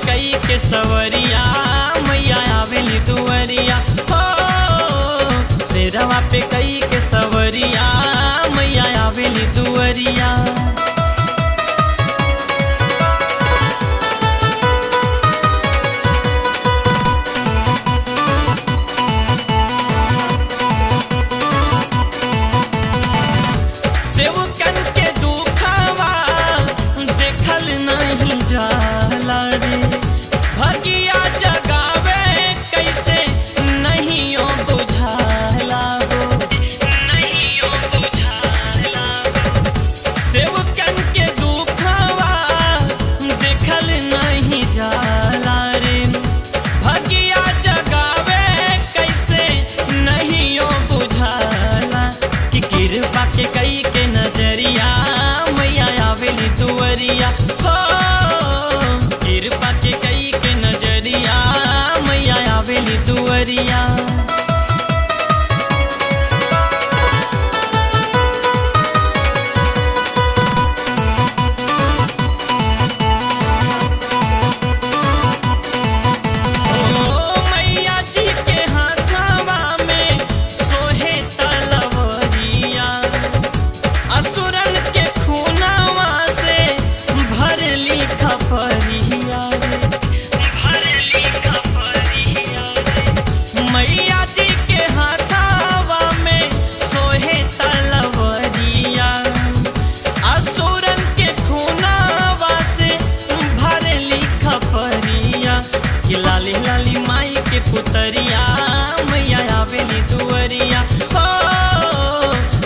कई के सवरिया मैया आवेली दुवरिया हो। शेरवा पे कई के सवरिया मैया आवेली दुवरिया। सेवकन के दुखवा देखल नहीं जाला रे, भगिया जगावे कैसे नहीं ओ बुझाला हो, नहीं ओ बुझाला हो। सेवकन के दुखवा देखल नहीं जाला रे, भगिया जगावे कैसे नहीं ओ बुझाला। कि कृपा के कई के नजरिया मैया आवेली दुवरिया हो। कृपा के कई के नजरिया मैया आवेली दुवरिया। मैया जी के हाथवा में सोहे तलवरिया, असुरन के खूनवा से भरली खपरिया रे, भरली खपरिया रे। मैया जी के हाथवा में सोहे तलवरिया, असुरन के खूनवा से भरली खपरिया। कि लाली लाली माई के पुतरिया मैया आवेली दुवरिया हो।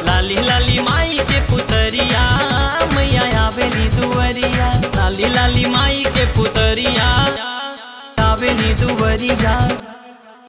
लाली लाली माई के पुतरिया मैया आवेली दुवरिया। लाली लाली माई के पुतरिया आवेली दुवरिया।